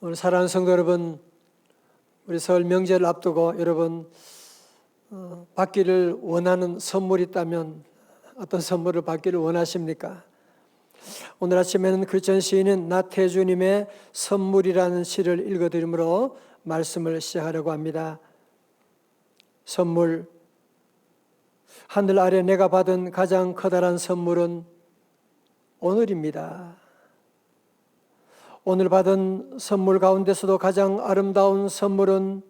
오늘 사랑하는 성도 여러분, 우리 설 명절을 앞두고 여러분 받기를 원하는 선물이 있다면 어떤 선물을 받기를 원하십니까? 오늘 아침에는 크리스천 시인인 나태주님의 선물이라는 시를 읽어드리므로 말씀을 시작하려고 합니다. 선물, 하늘 아래 내가 받은 가장 커다란 선물은 오늘입니다. 오늘 받은 선물 가운데서도 가장 아름다운 선물은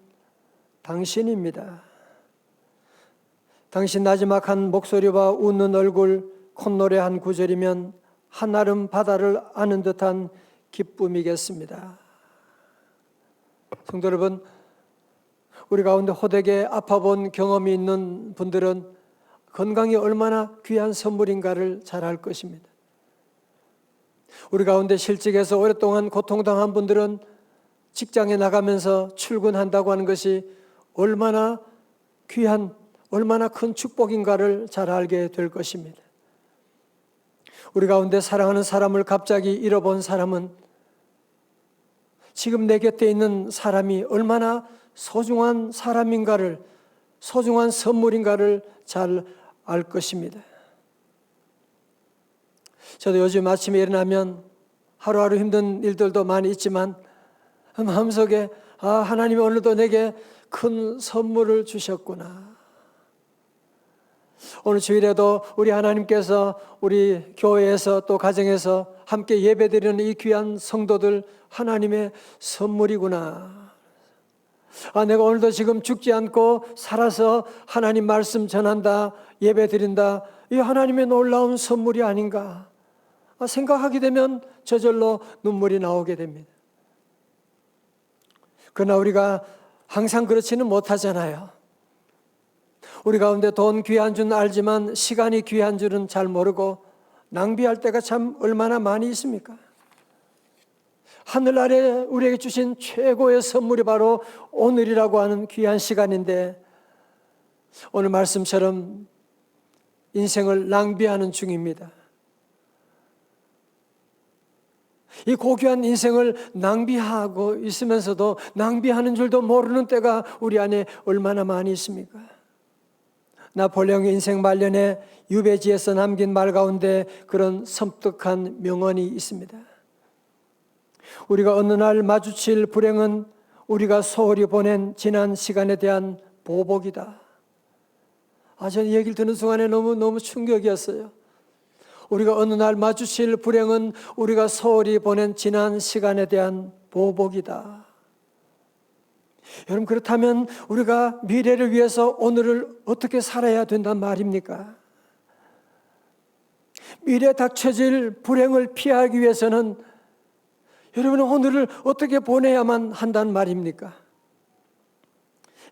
당신입니다. 당신 나지막한 목소리와 웃는 얼굴, 콧노래 한 구절이면 한아름 바다를 아는 듯한 기쁨이겠습니다. 성도 여러분, 우리 가운데 호되게 아파본 경험이 있는 분들은 건강이 얼마나 귀한 선물인가를 잘 알 것입니다. 우리 가운데 실직해서 오랫동안 고통당한 분들은 직장에 나가면서 출근한다고 하는 것이 얼마나 귀한, 얼마나 큰 축복인가를 잘 알게 될 것입니다. 우리 가운데 사랑하는 사람을 갑자기 잃어본 사람은 지금 내 곁에 있는 사람이 얼마나 소중한 사람인가를, 소중한 선물인가를 잘 알 것입니다. 저도 요즘 아침에 일어나면 하루하루 힘든 일들도 많이 있지만 마음속에 하나님이 오늘도 내게 큰 선물을 주셨구나. 오늘 주일에도 우리 하나님께서 우리 교회에서 또 가정에서 함께 예배드리는 이 귀한 성도들 하나님의 선물이구나. 내가 오늘도 지금 죽지 않고 살아서 하나님 말씀 전한다, 예배드린다. 이 하나님의 놀라운 선물이 아닌가 생각하게 되면 저절로 눈물이 나오게 됩니다. 그러나 우리가 항상 그렇지는 못하잖아요. 우리 가운데 돈 귀한 줄은 알지만 시간이 귀한 줄은 잘 모르고 낭비할 때가 참 얼마나 많이 있습니까? 하늘 아래 우리에게 주신 최고의 선물이 바로 오늘이라고 하는 귀한 시간인데 오늘 말씀처럼 인생을 낭비하는 중입니다. 이 고귀한 인생을 낭비하고 있으면서도 낭비하는 줄도 모르는 때가 우리 안에 얼마나 많이 있습니까? 나폴레옹의 인생 말년에 유배지에서 남긴 말 가운데 그런 섬뜩한 명언이 있습니다. 우리가 어느 날 마주칠 불행은 우리가 소홀히 보낸 지난 시간에 대한 보복이다. 저는 이 얘기를 듣는 순간에 너무 충격이었어요. 우리가 어느 날 마주칠 불행은 우리가 소홀히 보낸 지난 시간에 대한 보복이다. 여러분, 그렇다면 우리가 미래를 위해서 오늘을 어떻게 살아야 된단 말입니까? 미래에 닥쳐질 불행을 피하기 위해서는 여러분은 오늘을 어떻게 보내야만 한단 말입니까?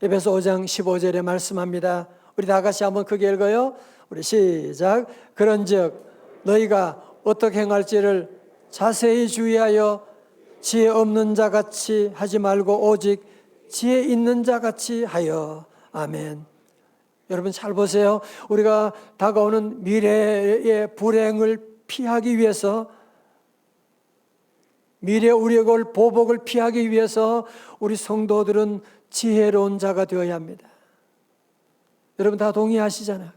에베소 5장 15절에 말씀합니다. 우리 다 같이 한번 크게 읽어요. 우리 시작. 그런즉 너희가 어떻게 행할지를 자세히 주의하여 지혜 없는 자같이 하지 말고 오직 지혜 있는 자같이 하여. 아멘. 여러분 잘 보세요. 우리가 다가오는 미래의 불행을 피하기 위해서, 미래 우리의 보복을 피하기 위해서 우리 성도들은 지혜로운 자가 되어야 합니다. 여러분 다 동의하시잖아요.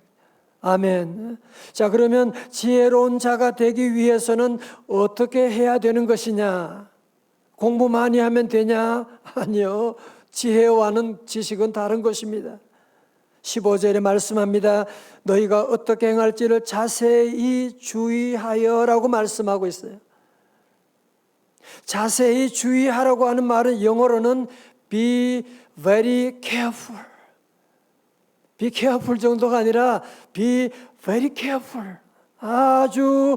아멘. 자, 그러면 지혜로운 자가 되기 위해서는 어떻게 해야 되는 것이냐? 공부 많이 하면 되냐? 아니요. 지혜와는 지식은 다른 것입니다. 15절에 말씀합니다. 너희가 어떻게 행할지를 자세히 주의하여라고 말씀하고 있어요. 자세히 주의하라고 하는 말은 영어로는 be very careful. be careful 정도가 아니라 be very careful. 아주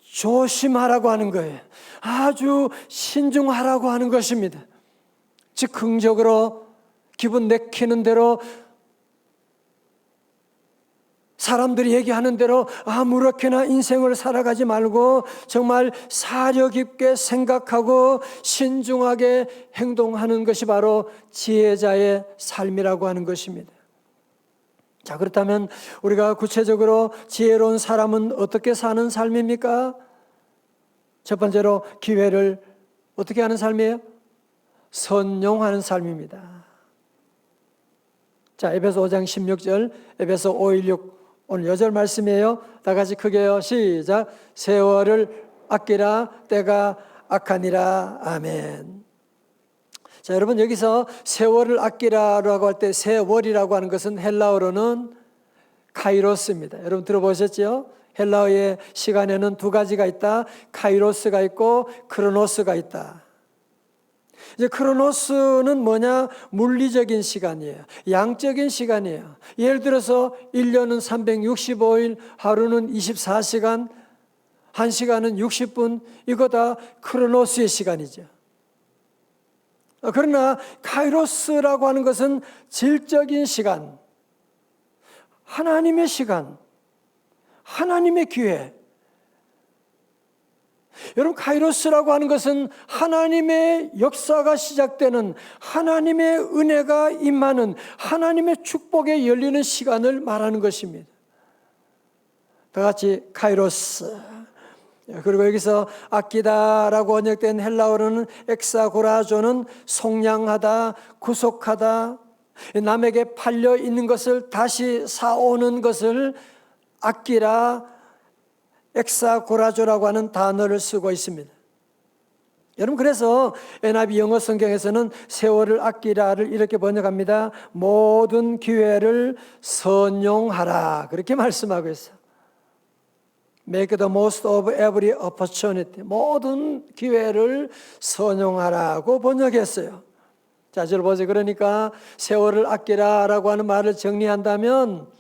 조심하라고 하는 거예요. 아주 신중하라고 하는 것입니다. 즉흥적으로 기분 내키는 대로 사람들이 얘기하는 대로 아무렇게나 인생을 살아가지 말고 정말 사려 깊게 생각하고 신중하게 행동하는 것이 바로 지혜자의 삶이라고 하는 것입니다. 자, 그렇다면 우리가 구체적으로 지혜로운 사람은 어떻게 사는 삶입니까? 첫 번째로 기회를 어떻게 하는 삶이에요? 선용하는 삶입니다. 자, 에베소 5장 16절, 에베소 5:16 오늘 여절 말씀이에요. 다 같이 크게요. 시작. 세월을 아끼라 때가 악하니라. 아멘. 자, 여러분 여기서 세월을 아끼라라고 할 때 세월이라고 하는 것은 헬라어로는 카이로스입니다. 여러분 들어보셨죠? 헬라어의 시간에는 두 가지가 있다. 카이로스가 있고 크로노스가 있다. 이제 크로노스는 뭐냐? 물리적인 시간이에요. 양적인 시간이에요. 예를 들어서 1년은 365일, 하루는 24시간, 1시간은 60분, 이거 다 크로노스의 시간이죠. 그러나 카이로스라고 하는 것은 질적인 시간, 하나님의 시간, 하나님의 기회. 여러분, 카이로스라고 하는 것은 하나님의 역사가 시작되는, 하나님의 은혜가 임하는, 하나님의 축복에 열리는 시간을 말하는 것입니다. 다 같이 카이로스. 그리고 여기서 아끼다라고 번역된 헬라어로는 엑사고라조는 속량하다, 구속하다, 남에게 팔려 있는 것을 다시 사오는 것을 아끼라, 엑사고라조라고 하는 단어를 쓰고 있습니다. 여러분, 그래서 NIV 영어 성경에서는 세월을 아끼라를 이렇게 번역합니다. 모든 기회를 선용하라, 그렇게 말씀하고 있어요. Make the most of every opportunity. 모든 기회를 선용하라고 번역했어요. 자, 저를 보세요. 그러니까 세월을 아끼라라고 하는 말을 정리한다면,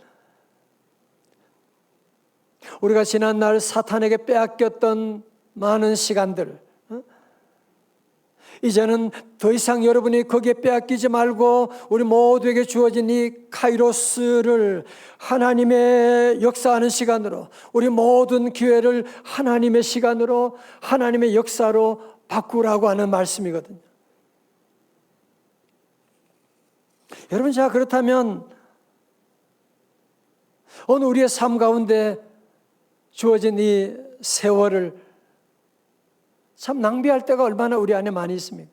우리가 지난날 사탄에게 빼앗겼던 많은 시간들, 이제는 더 이상 여러분이 거기에 빼앗기지 말고 우리 모두에게 주어진 이 카이로스를 하나님의 역사하는 시간으로, 우리 모든 기회를 하나님의 시간으로, 하나님의 역사로 바꾸라고 하는 말씀이거든요. 여러분, 자, 그렇다면 오늘 우리의 삶 가운데 주어진 이 세월을 참 낭비할 때가 얼마나 우리 안에 많이 있습니까?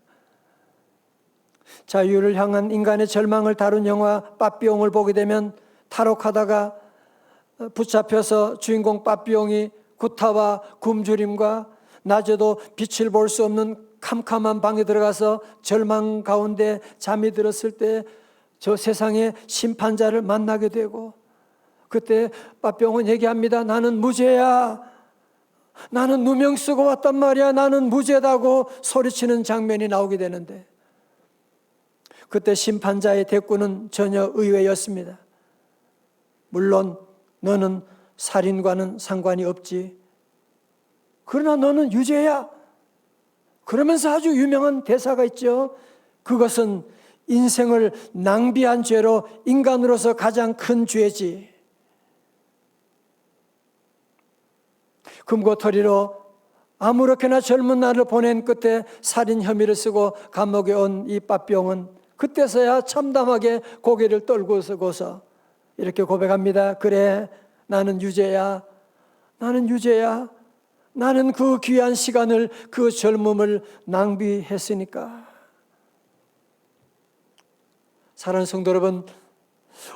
자유를 향한 인간의 절망을 다룬 영화 빠삐용을 보게 되면 탈옥하다가 붙잡혀서 주인공 빠삐용이 구타와 굶주림과 낮에도 빛을 볼 수 없는 캄캄한 방에 들어가서 절망 가운데 잠이 들었을 때 저 세상의 심판자를 만나게 되고, 그때 빠삐용은 얘기합니다. 나는 무죄야. 나는 누명 쓰고 왔단 말이야. 나는 무죄다고 소리치는 장면이 나오게 되는데, 그때 심판자의 대꾸는 전혀 의외였습니다. 물론 너는 살인과는 상관이 없지. 그러나 너는 유죄야. 그러면서 아주 유명한 대사가 있죠. 그것은 인생을 낭비한 죄로 인간으로서 가장 큰 죄지. 금고털이로 아무렇게나 젊은 날을 보낸 끝에 살인 혐의를 쓰고 감옥에 온 이 빠삐용은 그때서야 참담하게 고개를 떨구고서 이렇게 고백합니다. 그래, 나는 유죄야. 나는 유죄야. 나는 그 귀한 시간을, 그 젊음을 낭비했으니까. 사랑하는 성도 여러분,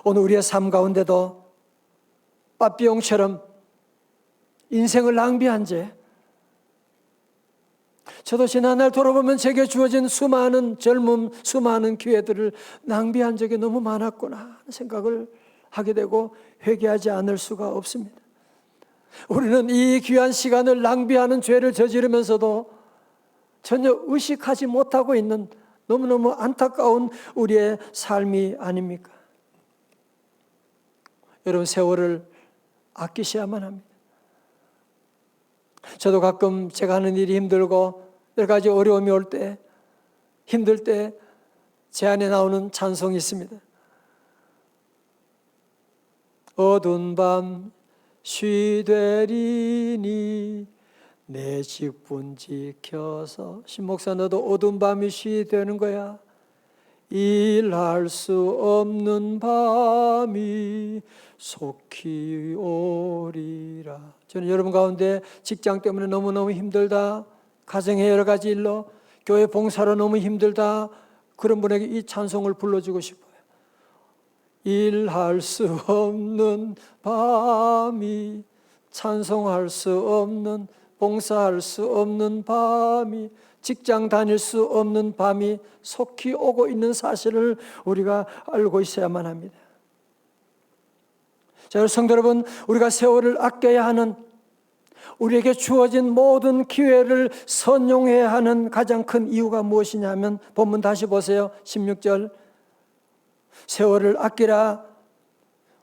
오늘 우리의 삶 가운데도 빠삐용처럼 인생을 낭비한 죄, 저도 지난날 돌아보면 제게 주어진 수많은 젊음, 수많은 기회들을 낭비한 적이 너무 많았구나 하는 생각을 하게 되고 회개하지 않을 수가 없습니다. 우리는 이 귀한 시간을 낭비하는 죄를 저지르면서도 전혀 의식하지 못하고 있는 너무너무 안타까운 우리의 삶이 아닙니까? 여러분, 세월을 아끼셔야만 합니다. 저도 가끔 제가 하는 일이 힘들고 여러 가지 어려움이 올 때, 힘들 때 제 안에 나오는 찬송이 있습니다. 어두운 밤 쉬되리니 내 직분 지켜서. 신목사, 너도 어두운 밤이 쉬되는 거야. 일할 수 없는 밤이 속히 오리라. 저는 여러분 가운데 직장 때문에 너무너무 힘들다, 가정의 여러 가지 일로 교회 봉사로 너무 힘들다, 그런 분에게 이 찬송을 불러주고 싶어요. 일할 수 없는 밤이, 찬송할 수 없는, 봉사할 수 없는 밤이, 직장 다닐 수 없는 밤이 속히 오고 있는 사실을 우리가 알고 있어야만 합니다. 자, 성도 여러분, 우리가 세월을 아껴야 하는, 우리에게 주어진 모든 기회를 선용해야 하는 가장 큰 이유가 무엇이냐면, 본문 다시 보세요. 16절. 세월을 아끼라.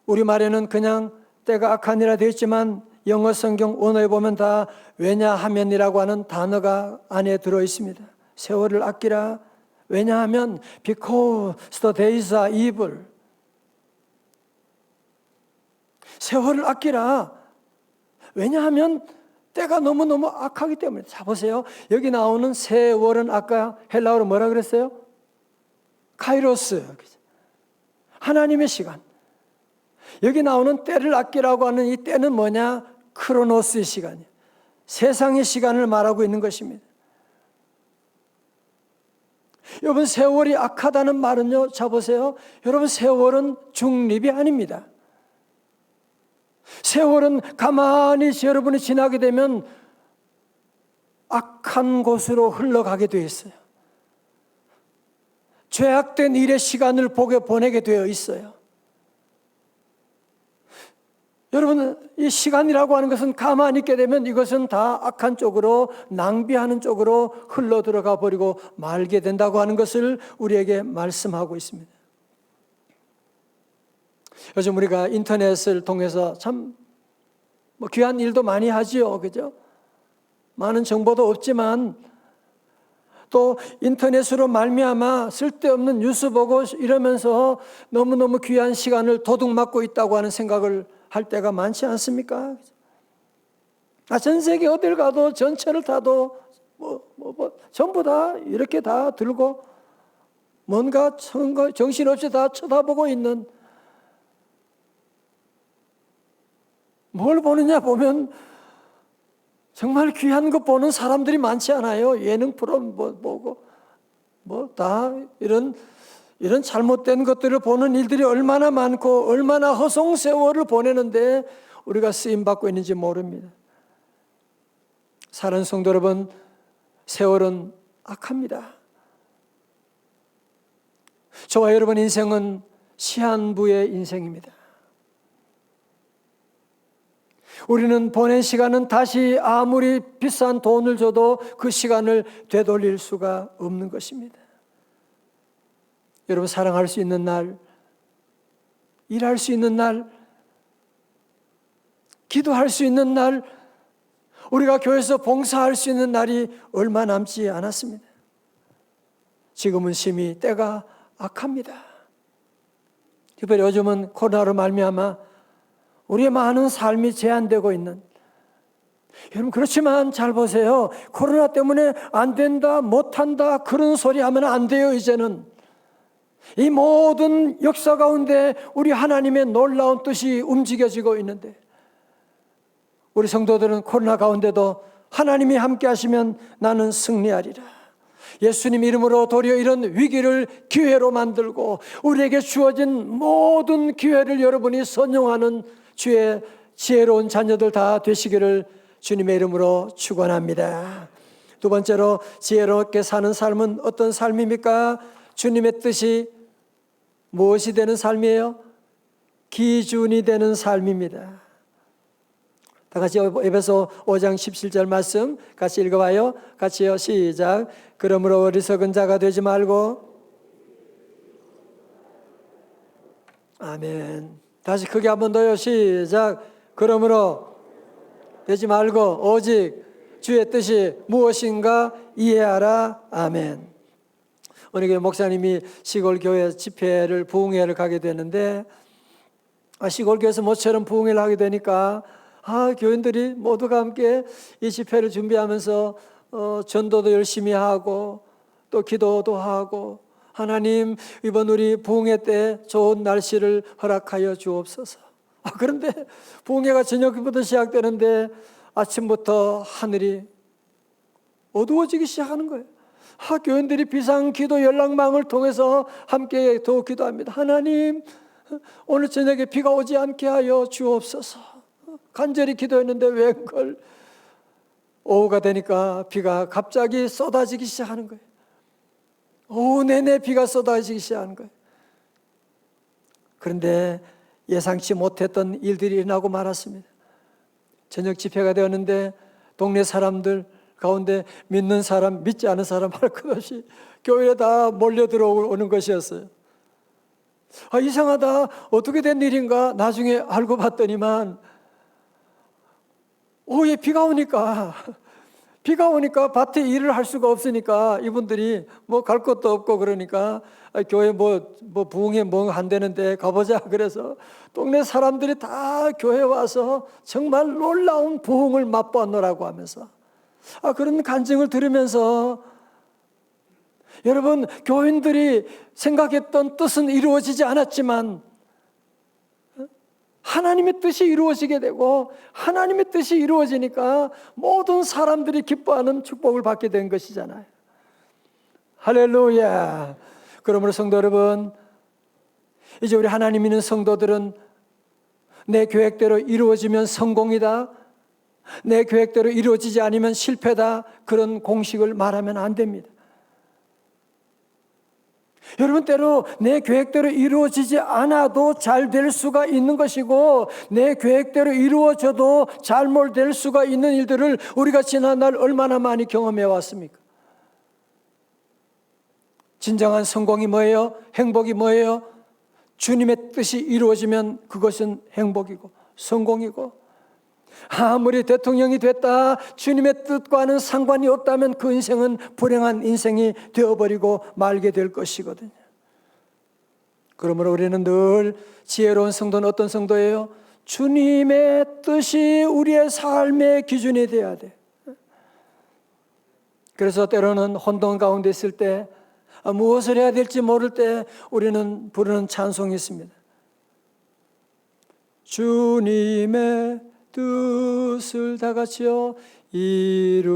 우리말에는 그냥 때가 악하니라 되어 있지만 영어 성경 원어에 보면 다 왜냐하면이라고 하는 단어가 안에 들어 있습니다. 세월을 아끼라. 왜냐하면 because the days are evil. 세월을 아끼라. 왜냐하면 때가 너무너무 악하기 때문에. 자, 보세요. 여기 나오는 세월은 아까 헬라어로 뭐라 그랬어요? 카이로스. 하나님의 시간. 여기 나오는 때를 아끼라고 하는 이 때는 뭐냐? 크로노스의 시간이에요. 세상의 시간을 말하고 있는 것입니다. 여러분, 세월이 악하다는 말은요, 자 보세요. 여러분, 세월은 중립이 아닙니다. 세월은 가만히 여러분이 지나게 되면 악한 곳으로 흘러가게 되어 있어요. 죄악된 일의 시간을 보내게 되어 있어요. 여러분, 이 시간이라고 하는 것은 가만히 있게 되면 이것은 다 악한 쪽으로, 낭비하는 쪽으로 흘러 들어가 버리고 말게 된다고 하는 것을 우리에게 말씀하고 있습니다. 요즘 우리가 인터넷을 통해서 참 귀한 일도 많이 하지요. 그죠? 많은 정보도 없지만 또 인터넷으로 말미암아 쓸데없는 뉴스 보고 이러면서 너무너무 귀한 시간을 도둑맞고 있다고 하는 생각을 할 때가 많지 않습니까? 전 세계 어딜 가도 전철을 타도 전부 다 이렇게 다 들고 뭔가 정신없이 다 쳐다보고 있는, 뭘 보느냐 보면 정말 귀한 거 보는 사람들이 많지 않아요. 예능 프로 보고 다 이런 잘못된 것들을 보는 일들이 얼마나 많고 얼마나 허송세월을 보내는데 우리가 쓰임받고 있는지 모릅니다. 사랑하는 성도 여러분, 세월은 악합니다. 저와 여러분 인생은 시한부의 인생입니다. 우리는 보낸 시간은 다시 아무리 비싼 돈을 줘도 그 시간을 되돌릴 수가 없는 것입니다. 여러분, 사랑할 수 있는 날, 일할 수 있는 날, 기도할 수 있는 날, 우리가 교회에서 봉사할 수 있는 날이 얼마 남지 않았습니다. 지금은 심히 때가 악합니다. 특별히 요즘은 코로나로 말미암아 우리의 많은 삶이 제한되고 있는, 여러분 그렇지만 잘 보세요. 코로나 때문에 안 된다, 못한다 그런 소리 하면 안 돼요. 이제는 이 모든 역사 가운데 우리 하나님의 놀라운 뜻이 움직여지고 있는데, 우리 성도들은 코로나 가운데도 하나님이 함께 하시면 나는 승리하리라, 예수님 이름으로 도리어 이런 위기를 기회로 만들고 우리에게 주어진 모든 기회를 여러분이 선용하는 주의 지혜로운 자녀들 다 되시기를 주님의 이름으로 축원합니다. 두 번째로, 지혜롭게 사는 삶은 어떤 삶입니까? 주님의 뜻이 무엇이 되는 삶이에요? 기준이 되는 삶입니다. 다 같이 에베소 5장 17절 말씀 같이 읽어봐요. 같이요. 시작. 그러므로 어리석은 자가 되지 말고, 아멘. 다시 크게 한 번 더요. 시작. 그러므로 되지 말고 오직 주의 뜻이 무엇인가 이해하라. 아멘. 어느 교회 목사님이 시골 교회 집회를, 부흥회를 가게 되는데, 시골 교회에서 모처럼 부흥회를 하게 되니까 교인들이 모두가 함께 이 집회를 준비하면서 전도도 열심히 하고 또 기도도 하고, 하나님 이번 우리 부흥회 때 좋은 날씨를 허락하여 주옵소서. 그런데 부흥회가 저녁부터 시작되는데 아침부터 하늘이 어두워지기 시작하는 거예요. 교인들이 비상기도 연락망을 통해서 함께 더 기도합니다. 하나님, 오늘 저녁에 비가 오지 않게 하여 주옵소서. 간절히 기도했는데 웬걸 오후가 되니까 비가 갑자기 쏟아지기 시작하는 거예요. 오후 내내 비가 쏟아지기 시작하는 거예요. 그런데 예상치 못했던 일들이 일어나고 말았습니다. 저녁 집회가 되었는데 동네 사람들 가운데 믿는 사람, 믿지 않은 사람 할 것 없이 교회에 다 몰려 들어오는 것이었어요. 이상하다. 어떻게 된 일인가? 나중에 알고 봤더니만 오후에 비가 오니까 밭에 일을 할 수가 없으니까 이분들이 뭐 갈 것도 없고 그러니까 교회 뭐 부흥회 뭐 한다는데 가보자. 그래서 동네 사람들이 다 교회 와서 정말 놀라운 부흥을 맛보았노라고 하면서 그런 간증을 들으면서 여러분, 교인들이 생각했던 뜻은 이루어지지 않았지만 하나님의 뜻이 이루어지게 되고 하나님의 뜻이 이루어지니까 모든 사람들이 기뻐하는 축복을 받게 된 것이잖아요. 할렐루야. 그러므로 성도 여러분, 이제 우리 하나님 믿는 성도들은 내 계획대로 이루어지면 성공이다, 내 계획대로 이루어지지 않으면 실패다, 그런 공식을 말하면 안 됩니다. 여러분, 때로 내 계획대로 이루어지지 않아도 잘 될 수가 있는 것이고 내 계획대로 이루어져도 잘못될 수가 있는 일들을 우리가 지난날 얼마나 많이 경험해 왔습니까? 진정한 성공이 뭐예요? 행복이 뭐예요? 주님의 뜻이 이루어지면 그것은 행복이고 성공이고, 아무리 대통령이 됐다 주님의 뜻과는 상관이 없다면 그 인생은 불행한 인생이 되어버리고 말게 될 것이거든요. 그러므로 우리는 늘 지혜로운 성도는 어떤 성도예요? 주님의 뜻이 우리의 삶의 기준이 되어야 돼. 그래서 때로는 혼돈 가운데 있을 때 무엇을 해야 될지 모를 때 우리는 부르는 찬송이 있습니다. 주님의 뜻을 다 같이요. 이루소서.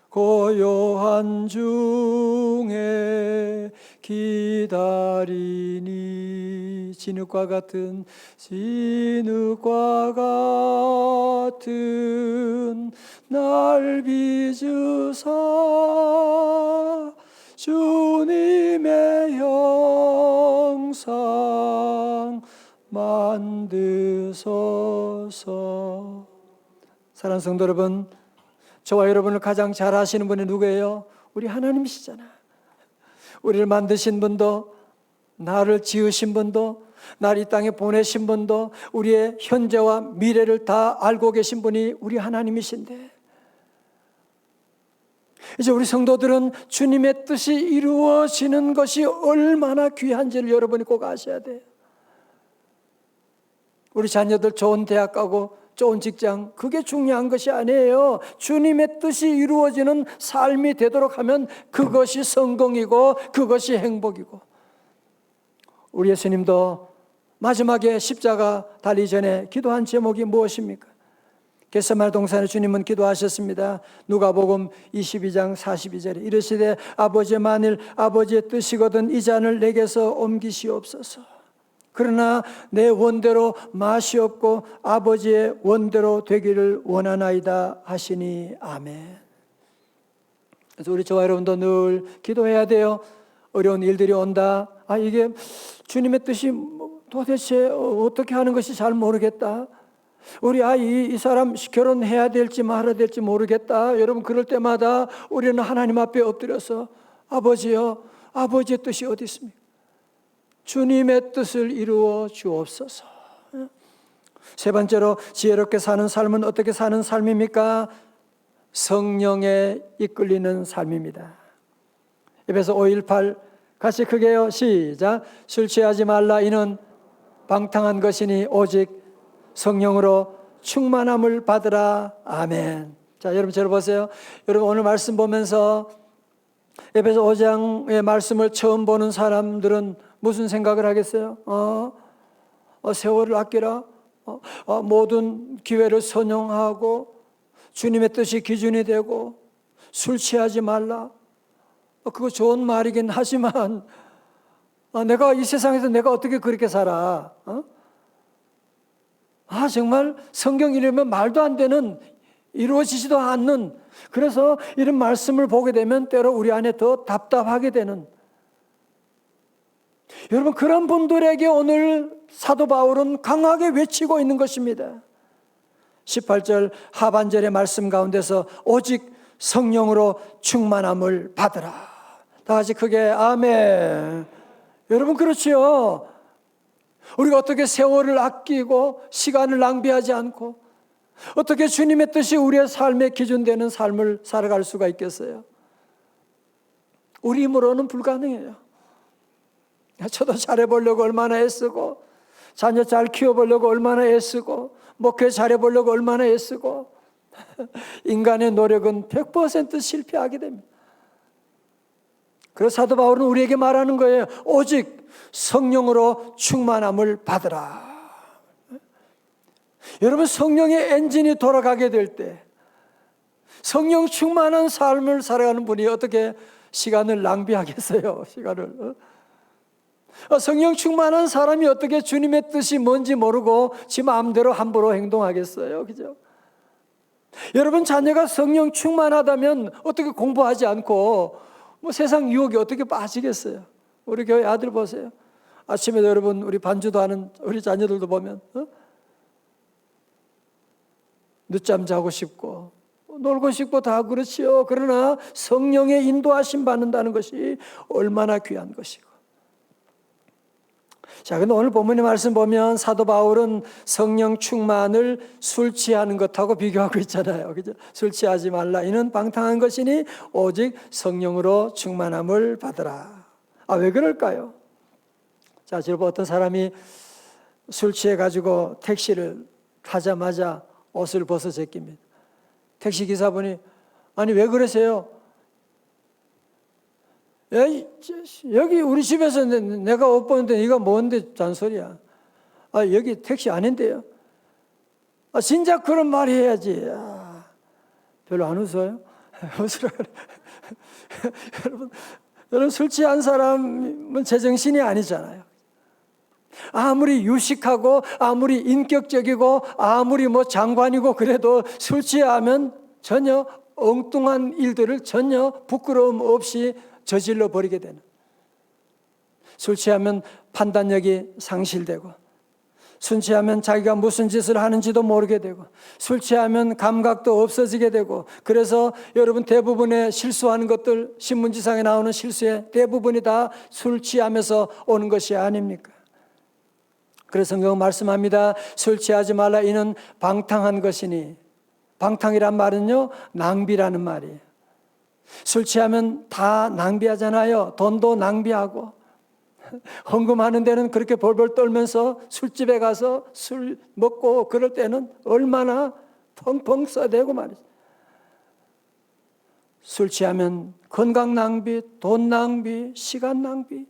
고요한 중에 기다리니 진흙과 같은 날 빚으사 주님의 형상 만드소서. 사랑하는 성도 여러분, 저와 여러분을 가장 잘 아시는 분이 누구예요? 우리 하나님이시잖아. 우리를 만드신 분도, 나를 지으신 분도, 나를 이 땅에 보내신 분도, 우리의 현재와 미래를 다 알고 계신 분이 우리 하나님이신데, 이제 우리 성도들은 주님의 뜻이 이루어지는 것이 얼마나 귀한지를 여러분이 꼭 아셔야 돼요. 우리 자녀들 좋은 대학 가고 좋은 직장, 그게 중요한 것이 아니에요. 주님의 뜻이 이루어지는 삶이 되도록 하면 그것이 성공이고 그것이 행복이고. 우리 예수님도 마지막에 십자가 달리 전에 기도한 제목이 무엇입니까? 겟세마네 동산에 주님은 기도하셨습니다. 누가복음 22장 42절에 이르시되 아버지, 만일 아버지의 뜻이거든 이 잔을 내게서 옮기시옵소서. 그러나 내 원대로 마시옵고 아버지의 원대로 되기를 원하나이다 하시니 아멘. 그래서 우리 저와 여러분도 늘 기도해야 돼요. 어려운 일들이 온다. 이게 주님의 뜻이 도대체 어떻게 하는 것이 잘 모르겠다. 우리 아이 이 사람 결혼해야 될지 말아야 될지 모르겠다. 여러분, 그럴 때마다 우리는 하나님 앞에 엎드려서 아버지요, 아버지의 뜻이 어디 있습니까? 주님의 뜻을 이루어 주옵소서. 세 번째로 지혜롭게 사는 삶은 어떻게 사는 삶입니까? 성령에 이끌리는 삶입니다. 에베소 5:18 같이 크게요. 시작. 술 취하지 말라. 이는 방탕한 것이니 오직 성령으로 충만함을 받으라. 아멘. 자, 여러분 저를 보세요. 여러분 오늘 말씀 보면서 에베소 5장의 말씀을 처음 보는 사람들은 무슨 생각을 하겠어요? 세월을 아끼라. 모든 기회를 선용하고 주님의 뜻이 기준이 되고 술 취하지 말라. 그거 좋은 말이긴 하지만 내가 이 세상에서 내가 어떻게 그렇게 살아? 정말 성경 읽으면 말도 안 되는, 이루어지지도 않는, 그래서 이런 말씀을 보게 되면 때로 우리 안에 더 답답하게 되는, 여러분 그런 분들에게 오늘 사도 바울은 강하게 외치고 있는 것입니다. 18절 하반절의 말씀 가운데서 오직 성령으로 충만함을 받으라. 다 같이 크게 아멘. 여러분 그렇지요. 우리가 어떻게 세월을 아끼고 시간을 낭비하지 않고 어떻게 주님의 뜻이 우리의 삶의 기준되는 삶을 살아갈 수가 있겠어요? 우리 힘으로는 불가능해요. 저도 잘해보려고 얼마나 애쓰고, 자녀 잘 키워보려고 얼마나 애쓰고, 목회 잘해보려고 얼마나 애쓰고, 인간의 노력은 100% 실패하게 됩니다. 그래서 사도 바울은 우리에게 말하는 거예요. 오직 성령으로 충만함을 받으라. 여러분 성령의 엔진이 돌아가게 될 때, 성령 충만한 삶을 살아가는 분이 어떻게 시간을 낭비하겠어요? 시간을. 성령 충만한 사람이 어떻게 주님의 뜻이 뭔지 모르고 지 마음대로 함부로 행동하겠어요? 그죠? 여러분 자녀가 성령 충만하다면 어떻게 공부하지 않고 세상 유혹에 어떻게 빠지겠어요? 우리 교회 아들 보세요. 아침에도 여러분 우리 반주도 하는 우리 자녀들도 보면 늦잠 자고 싶고 놀고 싶고 다 그렇지요. 그러나 성령의 인도하심 받는다는 것이 얼마나 귀한 것이고. 자, 근데 오늘 본문의 말씀 보면 사도 바울은 성령 충만을 술 취하는 것하고 비교하고 있잖아요. 그죠? 술 취하지 말라. 이는 방탕한 것이니 오직 성령으로 충만함을 받으라. 왜 그럴까요? 자, 여러분 어떤 사람이 술 취해가지고 택시를 타자마자 옷을 벗어 제낍니다. 택시 기사분이 아니 왜 그러세요? 여기 우리 집에서 내가 옷 보는데 이거 뭔데 잔소리야? 여기 택시 아닌데요? 진작 그런 말 해야지. 별로 안 웃어요? 웃으라 그래. 여러분 술 취한 사람은 제정신이 아니잖아요. 아무리 유식하고 아무리 인격적이고 아무리 장관이고 그래도 술 취하면 전혀 엉뚱한 일들을 전혀 부끄러움 없이 저질러 버리게 되는, 술 취하면 판단력이 상실되고, 술 취하면 자기가 무슨 짓을 하는지도 모르게 되고, 술 취하면 감각도 없어지게 되고, 그래서 여러분 대부분의 실수하는 것들, 신문지상에 나오는 실수의 대부분이 다 술 취하면서 오는 것이 아닙니까? 그래서 성경은 말씀합니다. 술 취하지 말라. 이는 방탕한 것이니. 방탕이란 말은요, 낭비라는 말이에요. 술 취하면 다 낭비하잖아요. 돈도 낭비하고, 헌금하는 데는 그렇게 벌벌 떨면서 술집에 가서 술 먹고 그럴 때는 얼마나 펑펑 써대고 말이죠. 술 취하면 건강 낭비, 돈 낭비, 시간 낭비,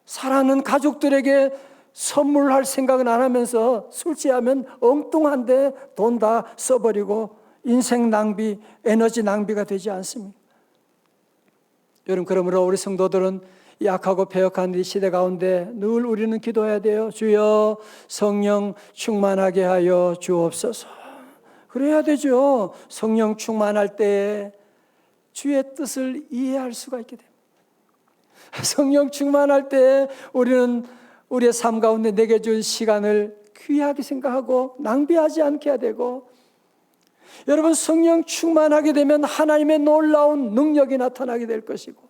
사랑하는 가족들에게 선물할 생각은 안 하면서 술 취하면 엉뚱한데 돈 다 써버리고 인생 낭비, 에너지 낭비가 되지 않습니까? 여러분 그러므로 우리 성도들은 약하고 패역한 이 시대 가운데 늘 우리는 기도해야 돼요. 주여 성령 충만하게 하여 주옵소서. 그래야 되죠. 성령 충만할 때 주의 뜻을 이해할 수가 있게 됩니다. 성령 충만할 때 우리는 우리의 삶 가운데 내게 준 시간을 귀하게 생각하고 낭비하지 않게 해야 되고, 여러분 성령 충만하게 되면 하나님의 놀라운 능력이 나타나게 될 것이고,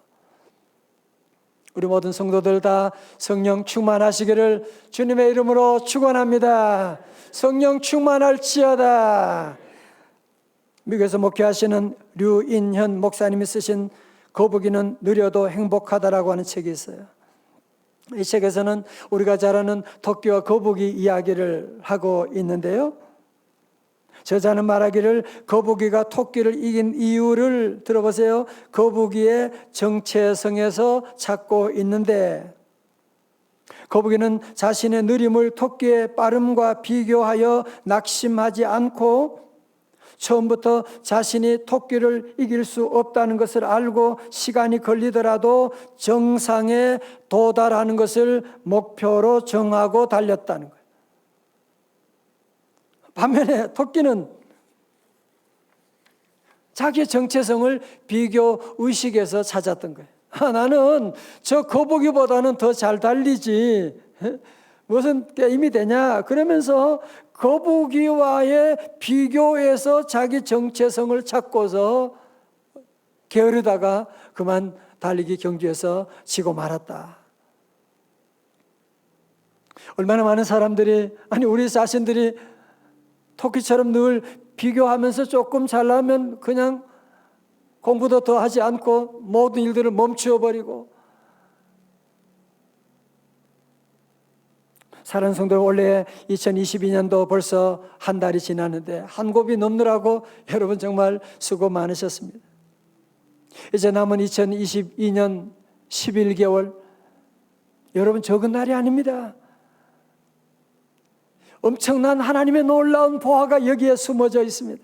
우리 모든 성도들 다 성령 충만하시기를 주님의 이름으로 축원합니다. 성령 충만할지어다. 미국에서 목회하시는 류인현 목사님이 쓰신 거북이는 느려도 행복하다라고 하는 책이 있어요. 이 책에서는 우리가 잘 아는 토끼와 거북이 이야기를 하고 있는데요, 저자는 말하기를 거북이가 토끼를 이긴 이유를 들어보세요. 거북이의 정체성에서 찾고 있는데, 거북이는 자신의 느림을 토끼의 빠름과 비교하여 낙심하지 않고 처음부터 자신이 토끼를 이길 수 없다는 것을 알고 시간이 걸리더라도 정상에 도달하는 것을 목표로 정하고 달렸다는 거예요. 반면에 토끼는 자기의 정체성을 비교 의식에서 찾았던 거예요. 나는 저 거북이보다는 더 잘 달리지, 무슨 게임이 되냐, 그러면서 거북이와의 비교에서 자기 정체성을 찾고서 게으르다가 그만 달리기 경주에서 지고 말았다. 얼마나 많은 사람들이, 아니 우리 자신들이 토끼처럼 늘 비교하면서 조금 잘나면 그냥 공부도 더 하지 않고 모든 일들을 멈추어 버리고. 사랑하는 성도, 원래 2022년도 벌써 한 달이 지났는데 한 곱이 넘느라고 여러분 정말 수고 많으셨습니다. 이제 남은 2022년 11개월, 여러분 적은 날이 아닙니다. 엄청난 하나님의 놀라운 보화가 여기에 숨어져 있습니다.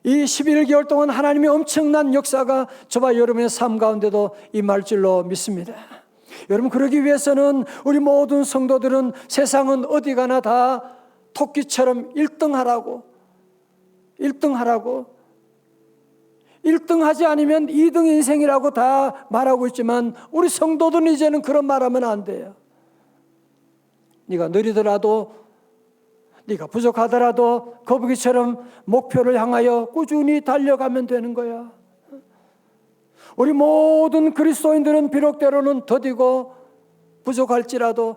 이 11개월 동안 하나님의 엄청난 역사가 저와 여러분의 삶 가운데도 임할 줄로 믿습니다. 여러분, 그러기 위해서는 우리 모든 성도들은 세상은 어디 가나 다 토끼처럼 1등하라고 1등하지 않으면 2등 인생이라고 다 말하고 있지만 우리 성도들은 이제는 그런 말하면 안 돼요. 네가 느리더라도, 네가 부족하더라도 거북이처럼 목표를 향하여 꾸준히 달려가면 되는 거야. 우리 모든 그리스도인들은 비록 때로는 더디고 부족할지라도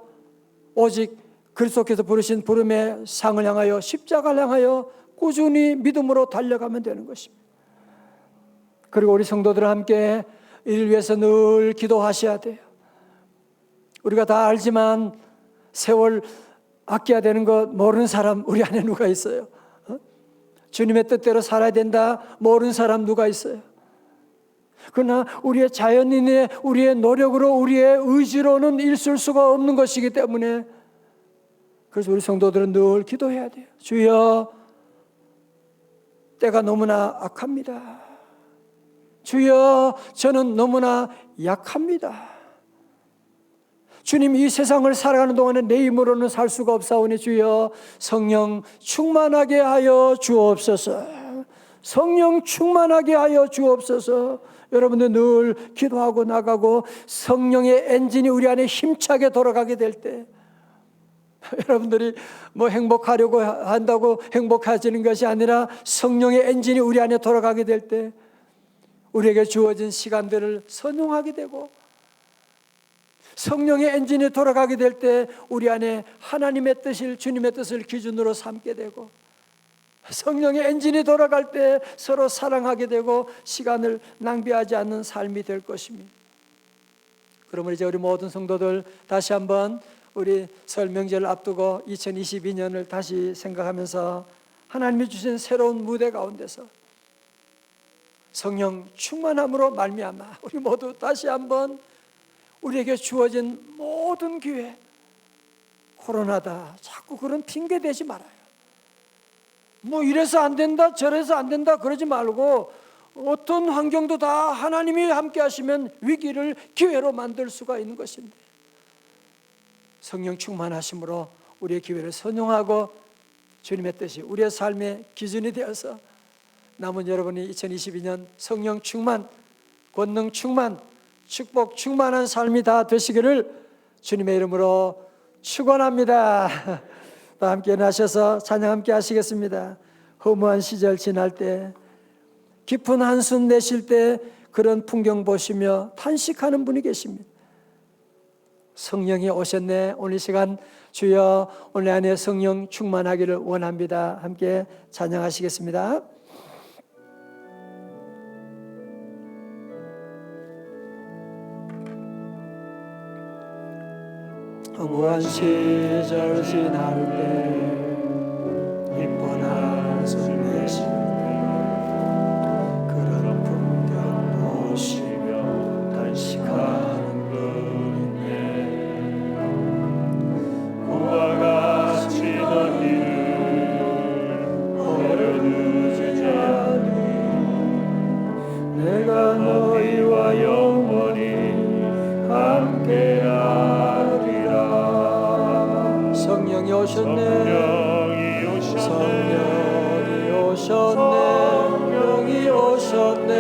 오직 그리스도께서 부르신 부름의 상을 향하여, 십자가를 향하여 꾸준히 믿음으로 달려가면 되는 것입니다. 그리고 우리 성도들은 함께 이를 위해서 늘 기도하셔야 돼요. 우리가 다 알지만 세월 아껴야 되는 것 모르는 사람 우리 안에 누가 있어요? 주님의 뜻대로 살아야 된다 모르는 사람 누가 있어요? 그러나 우리의 자연인의, 우리의 노력으로, 우리의 의지로는 있을 수가 없는 것이기 때문에, 그래서 우리 성도들은 늘 기도해야 돼요. 주여, 때가 너무나 악합니다. 주여, 저는 너무나 약합니다. 주님, 이 세상을 살아가는 동안에 내 힘으로는 살 수가 없사오니 주여 성령 충만하게 하여 주옵소서. 성령 충만하게 하여 주옵소서. 여러분들 늘 기도하고 나가고 성령의 엔진이 우리 안에 힘차게 돌아가게 될 때, 여러분들이 뭐 행복하려고 한다고 행복해지는 것이 아니라 성령의 엔진이 우리 안에 돌아가게 될 때 우리에게 주어진 시간들을 선용하게 되고, 성령의 엔진이 돌아가게 될 때 우리 안에 하나님의 뜻을, 주님의 뜻을 기준으로 삼게 되고, 성령의 엔진이 돌아갈 때 서로 사랑하게 되고 시간을 낭비하지 않는 삶이 될 것입니다. 그러면 이제 우리 모든 성도들 다시 한번 우리 설 명절을 앞두고 2022년을 다시 생각하면서 하나님이 주신 새로운 무대 가운데서 성령 충만함으로 말미암아 우리 모두 다시 한번 우리에게 주어진 모든 기회, 코로나다 자꾸 그런 핑계 대지 말아요. 뭐 이래서 안 된다 저래서 안 된다 그러지 말고, 어떤 환경도 다 하나님이 함께 하시면 위기를 기회로 만들 수가 있는 것입니다. 성령 충만하심으로 우리의 기회를 선용하고 주님의 뜻이 우리의 삶의 기준이 되어서 남은 여러분이 2022년 성령 충만, 권능 충만, 축복 충만한 삶이 다 되시기를 주님의 이름으로 축원합니다. 다 함께 나셔서 찬양 함께 하시겠습니다. 허무한 시절 지날 때, 깊은 한숨 내쉴 때 그런 풍경 보시며 탄식하는 분이 계십니다. 성령이 오셨네. 오늘 이 시간 주여 오늘 안에 성령 충만하기를 원합니다. 함께 찬양하시겠습니다. 허무한 시절 지날 때, 깊은 한숨 내쉴 때 그런 풍경 보시며 탄식하는 분이네. 그와 같이 넌 이를 오셨네. 성령이 오셨네. 성령이 오셨네.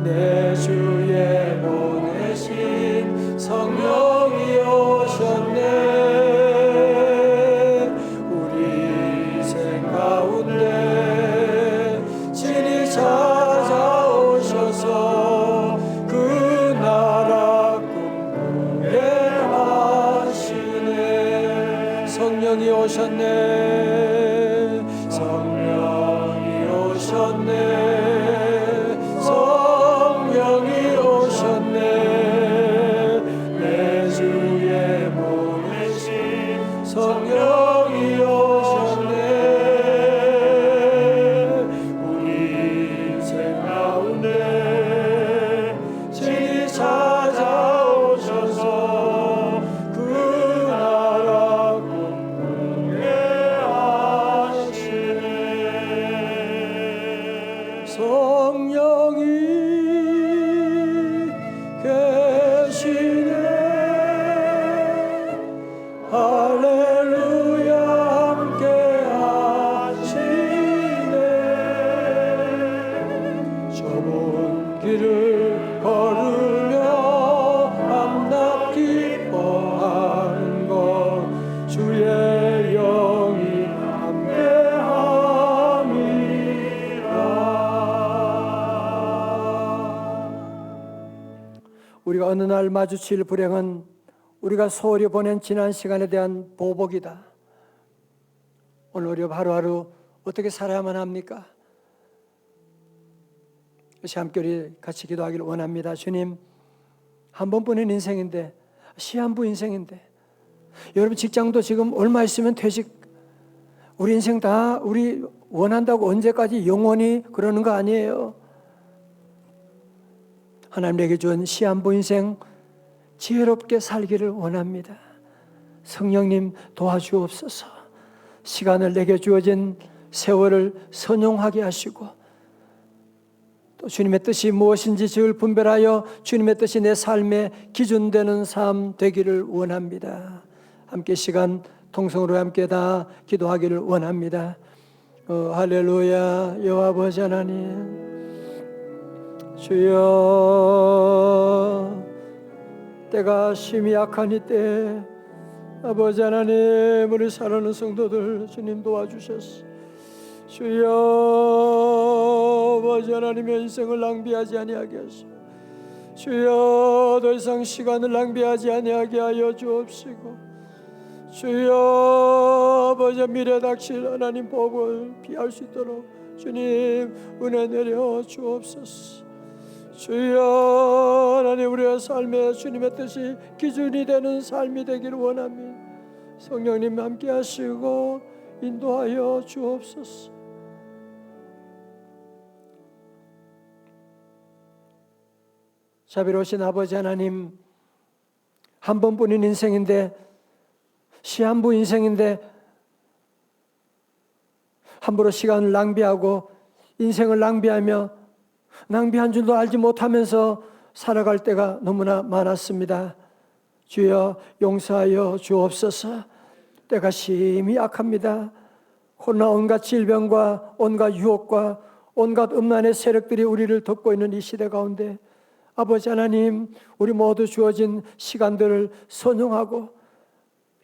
내 주에 보내신 성령이 오셨네. 우리 인생 가운데 친히 찾아오셔서 그 나라 꿈꾸게 하시네. 성령이 오셨네. 성령이 오셨네. 성령이 오셨네. 내 주에 보내신 성령이 오셨네. 우리 인생 가운데 친히 찾아오셔서 그 나라 꿈꾸게 하시네. 성령이 계시네. 할렐루야 함께 하시네. 좁은 길을 걸으며 밤낮 기뻐하는 것 주의 영이 우리가 어느 날 마주칠 불행은 우리가 소홀히 보낸 지난 시간에 대한 보복이다. 오늘 우리 하루하루 어떻게 살아야만 합니까? 그래서 함께 우리 같이 기도하기를 원합니다. 주님, 한 번뿐인 인생인데, 시한부 인생인데, 여러분 직장도 지금 얼마 있으면 퇴직, 우리 인생 다 우리 원한다고 언제까지 영원히 그러는 거 아니에요. 하나님 내게 준 시한부 인생 지혜롭게 살기를 원합니다. 성령님 도와주옵소서. 시간을 내게 주어진 세월을 선용하게 하시고 또 주님의 뜻이 무엇인지 늘 분별하여 주님의 뜻이 내 삶의 기준되는 삶 되기를 원합니다. 함께 시간 통성으로 함께 다 기도하기를 원합니다. 할렐루야. 여호와 아버지 하나님, 주여, 때가 심히 약한 이때 아버지 하나님, 우리 사랑하는 성도들 주님 도와주셨어. 주여, 아버지 하나님의 인생을 낭비하지 아니하게 하시고, 주여, 더 이상 시간을 낭비하지 아니하게 하여 주옵시고, 주여, 아버지 미래 닥칠 하나님 복을 피할 수 있도록 주님 은혜 내려 주옵소서. 주여, 하나님 우리의 삶에 주님의 뜻이 기준이 되는 삶이 되기를 원합니다. 성령님 함께 하시고 인도하여 주옵소서. 자비로우신 아버지 하나님, 한 번뿐인 인생인데, 시한부 인생인데 함부로 시간을 낭비하고 인생을 낭비하며 낭비한 줄도 알지 못하면서 살아갈 때가 너무나 많았습니다. 주여 용서하여 주옵소서. 때가 심히 약합니다. 코로나 온갖 질병과 온갖 유혹과 온갖 음란의 세력들이 우리를 덮고 있는 이 시대 가운데 아버지 하나님, 우리 모두 주어진 시간들을 선용하고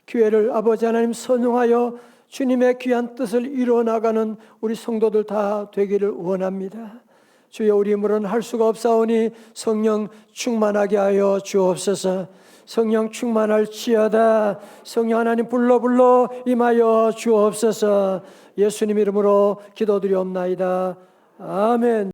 기회를 아버지 하나님 선용하여 주님의 귀한 뜻을 이루어 나가는 우리 성도들 다 되기를 원합니다. 주여, 우리 힘으로는 할 수가 없사오니 성령 충만하게 하여 주옵소서. 성령 충만할지어다. 성령 하나님 불러 임하여 주옵소서. 예수님 이름으로 기도드리옵나이다. 아멘.